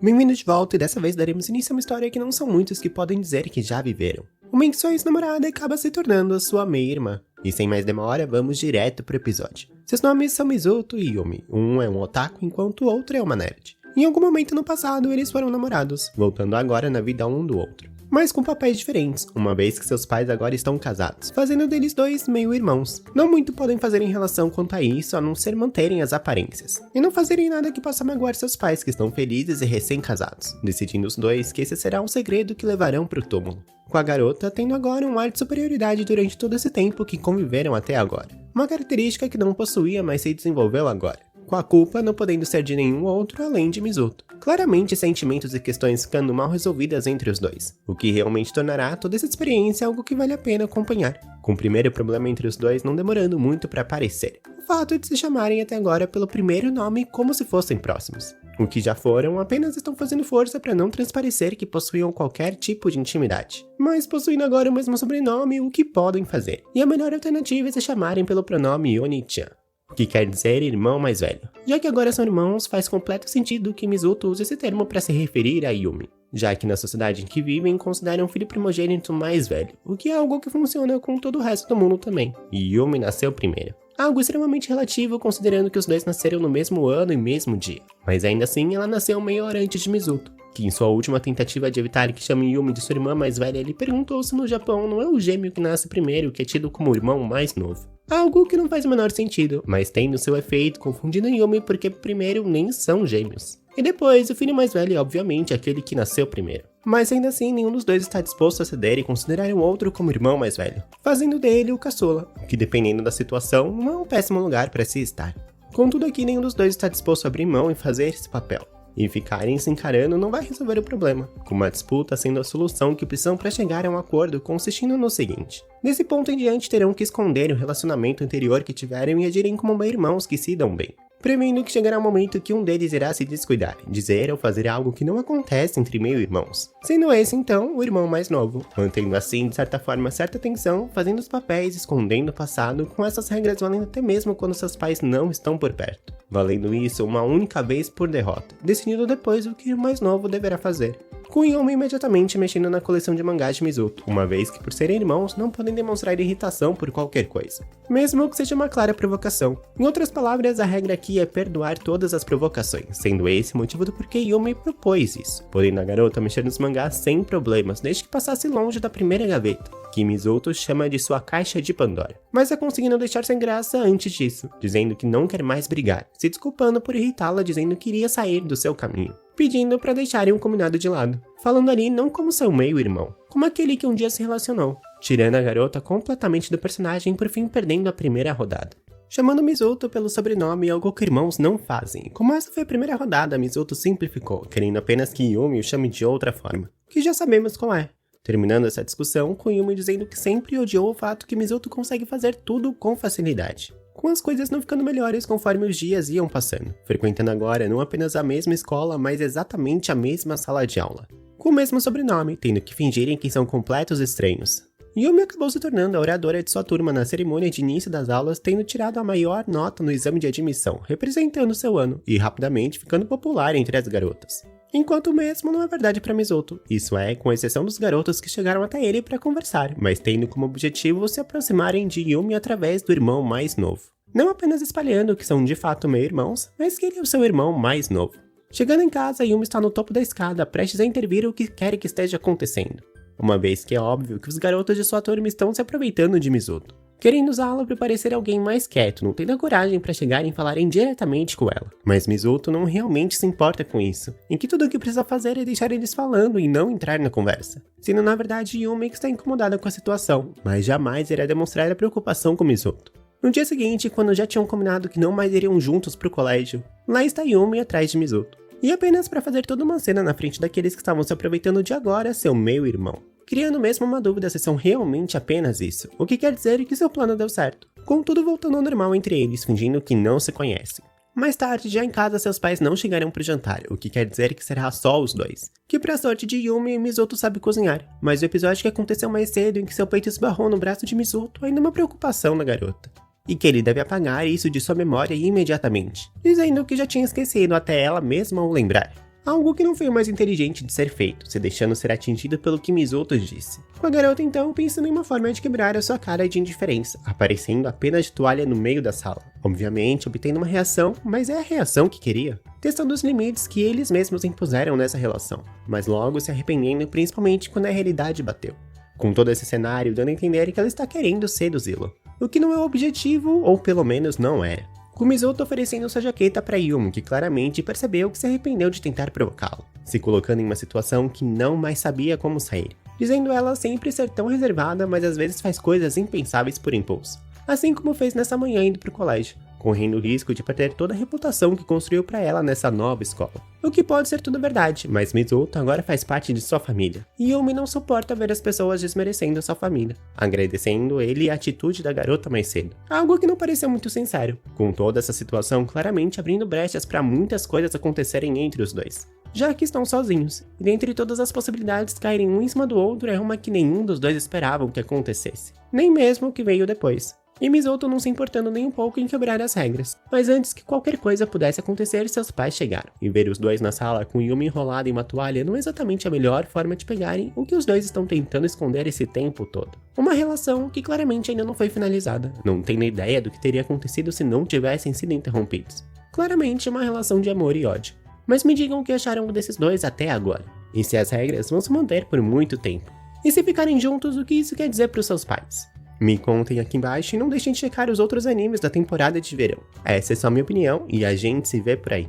Bem-vindo de volta e dessa vez daremos início a uma história que não são muitos que podem dizer que já viveram. Uma sua ex-namorada acaba se tornando a sua meia-irmã. E sem mais demora, vamos direto pro episódio. Seus nomes são Mizuto e Yumi. Um é um otaku enquanto o outro é uma nerd. Em algum momento no passado eles foram namorados, voltando agora na vida um do outro. Mas com papéis diferentes, uma vez que seus pais agora estão casados, fazendo deles dois meio-irmãos. Não muito podem fazer em relação quanto a isso, a não ser manterem as aparências. E não fazerem nada que possa magoar seus pais que estão felizes e recém-casados, decidindo os dois que esse será um segredo que levarão pro túmulo. Com a garota tendo agora um ar de superioridade durante todo esse tempo que conviveram até agora. Uma característica que não possuía, mas se desenvolveu agora. Com a culpa não podendo ser de nenhum outro além de Mizuto. Claramente sentimentos e questões ficando mal resolvidas entre os dois, o que realmente tornará toda essa experiência algo que vale a pena acompanhar, com o primeiro problema entre os dois não demorando muito para aparecer. O fato de se chamarem até agora pelo primeiro nome como se fossem próximos. O que já foram, apenas estão fazendo força para não transparecer que possuíam qualquer tipo de intimidade. Mas possuindo agora o mesmo sobrenome, o que podem fazer? E a melhor alternativa é se chamarem pelo pronome Oni-chan, que quer dizer irmão mais velho. Já que agora são irmãos, faz completo sentido que Mizuto use esse termo para se referir a Yumi, já que na sociedade em que vivem consideram o filho primogênito mais velho, o que é algo que funciona com todo o resto do mundo também. E Yumi nasceu primeiro. Algo extremamente relativo considerando que os dois nasceram no mesmo ano e mesmo dia. Mas ainda assim, ela nasceu meia hora antes de Mizuto, que em sua última tentativa de evitar que chame Yumi de sua irmã mais velha, ele perguntou se no Japão não é o gêmeo que nasce primeiro que é tido como o irmão mais novo. Algo que não faz o menor sentido, mas tem no seu efeito confundindo Yumi porque primeiro nem são gêmeos. E depois, o filho mais velho é obviamente aquele que nasceu primeiro. Mas ainda assim, nenhum dos dois está disposto a ceder e considerar o outro como irmão mais velho, fazendo dele o caçula, o que dependendo da situação, não é um péssimo lugar para se estar. Contudo aqui, nenhum dos dois está disposto a abrir mão e fazer esse papel. E ficarem se encarando não vai resolver o problema, com uma disputa sendo a solução que precisam para chegar a um acordo consistindo no seguinte. Desse ponto em diante terão que esconder o relacionamento anterior que tiveram e agirem como meio-irmãos que se dão bem, prevendo que chegará um momento que um deles irá se descuidar, dizer ou fazer algo que não acontece entre meio-irmãos, sendo esse então o irmão mais novo, mantendo assim de certa forma certa tensão, fazendo os papéis, escondendo o passado, com essas regras valendo até mesmo quando seus pais não estão por perto, valendo isso uma única vez por derrota, decidindo depois o que o mais novo deverá fazer. Com Yumi imediatamente mexendo na coleção de mangás de Mizuto, uma vez que por serem irmãos não podem demonstrar irritação por qualquer coisa, mesmo que seja uma clara provocação. Em outras palavras, a regra aqui é perdoar todas as provocações, sendo esse o motivo do porquê Yumi propôs isso, podendo a garota mexer nos mangás sem problemas, desde que passasse longe da primeira gaveta, que Mizuto chama de sua caixa de Pandora, mas é conseguindo deixar sem graça antes disso, dizendo que não quer mais brigar, se desculpando por irritá-la dizendo que iria sair do seu caminho, pedindo para deixarem o combinado de lado, falando ali não como seu meio-irmão, como aquele que um dia se relacionou, tirando a garota completamente do personagem por fim perdendo a primeira rodada. Chamando Mizuto pelo sobrenome algo que irmãos não fazem, como essa foi a primeira rodada, Mizuto simplificou, querendo apenas que Yumi o chame de outra forma, que já sabemos qual é. Terminando essa discussão, com Yumi dizendo que sempre odiou o fato que Mizuto consegue fazer tudo com facilidade, com as coisas não ficando melhores conforme os dias iam passando, frequentando agora não apenas a mesma escola, mas exatamente a mesma sala de aula, com o mesmo sobrenome, tendo que fingirem que são completos estranhos. Yumi acabou se tornando a oradora de sua turma na cerimônia de início das aulas, tendo tirado a maior nota no exame de admissão, representando seu ano, e rapidamente ficando popular entre as garotas. Enquanto o mesmo não é verdade para Mizuto, isso é, com exceção dos garotos que chegaram até ele para conversar, mas tendo como objetivo se aproximarem de Yumi através do irmão mais novo. Não apenas espalhando que são de fato meio-irmãos, mas que ele é o seu irmão mais novo. Chegando em casa, Yumi está no topo da escada, prestes a intervir o que quer que esteja acontecendo, uma vez que é óbvio que os garotos de sua turma estão se aproveitando de Mizuto, querendo usá-la para parecer alguém mais quieto, não tendo a coragem para chegarem e falarem diretamente com ela. Mas Mizuto não realmente se importa com isso, em que tudo o que precisa fazer é deixar eles falando e não entrar na conversa, sendo na verdade Yumi que está incomodada com a situação, mas jamais irá demonstrar a preocupação com Mizuto. No dia seguinte, quando já tinham combinado que não mais iriam juntos pro colégio, lá está Yumi atrás de Mizuto, e apenas para fazer toda uma cena na frente daqueles que estavam se aproveitando de agora seu meio-irmão, criando mesmo uma dúvida se são realmente apenas isso, o que quer dizer que seu plano deu certo, com tudo voltando ao normal entre eles, fingindo que não se conhecem. Mais tarde, já em casa, seus pais não chegarão pro jantar, o que quer dizer que será só os dois, que pra sorte de Yumi, Mizuto sabe cozinhar, mas o episódio que aconteceu mais cedo em que seu peito esbarrou no braço de Mizuto ainda é uma preocupação na garota, e que ele deve apagar isso de sua memória imediatamente, dizendo que já tinha esquecido até ela mesma o lembrar. Algo que não foi o mais inteligente de ser feito, se deixando ser atingido pelo que Mizuto disse. Com a garota então pensando em uma forma de quebrar a sua cara de indiferença, aparecendo apenas de toalha no meio da sala. Obviamente obtendo uma reação, mas é a reação que queria. Testando os limites que eles mesmos impuseram nessa relação, mas logo se arrependendo principalmente quando a realidade bateu. Com todo esse cenário dando a entender que ela está querendo seduzi-lo. O que não é o objetivo, ou pelo menos não era. Com Mizuto oferecendo sua jaqueta para Yumi, que claramente percebeu que se arrependeu de tentar provocá-lo, se colocando em uma situação que não mais sabia como sair, dizendo ela sempre ser tão reservada, mas às vezes faz coisas impensáveis por impulso, assim como fez nessa manhã indo pro colégio, correndo o risco de perder toda a reputação que construiu para ela nessa nova escola. O que pode ser tudo verdade, mas Mizuto agora faz parte de sua família, e Yumi não suporta ver as pessoas desmerecendo sua família, agradecendo ele a atitude da garota mais cedo, algo que não pareceu muito sincero, com toda essa situação claramente abrindo brechas para muitas coisas acontecerem entre os dois, já que estão sozinhos, e dentre todas as possibilidades caírem um em cima do outro é uma que nenhum dos dois esperavam que acontecesse, nem mesmo o que veio depois. E Mizuto não se importando nem um pouco em quebrar as regras. Mas antes que qualquer coisa pudesse acontecer, seus pais chegaram. E ver os dois na sala com Yumi enrolada em uma toalha não é exatamente a melhor forma de pegarem o que os dois estão tentando esconder esse tempo todo. Uma relação que claramente ainda não foi finalizada. Não tendo ideia do que teria acontecido se não tivessem sido interrompidos. Claramente uma relação de amor e ódio. Mas me digam o que acharam desses dois até agora. E se as regras vão se manter por muito tempo. E se ficarem juntos, o que isso quer dizer para os seus pais? Me contem aqui embaixo e não deixem de checar os outros animes da temporada de verão. Essa é só a minha opinião e a gente se vê por aí.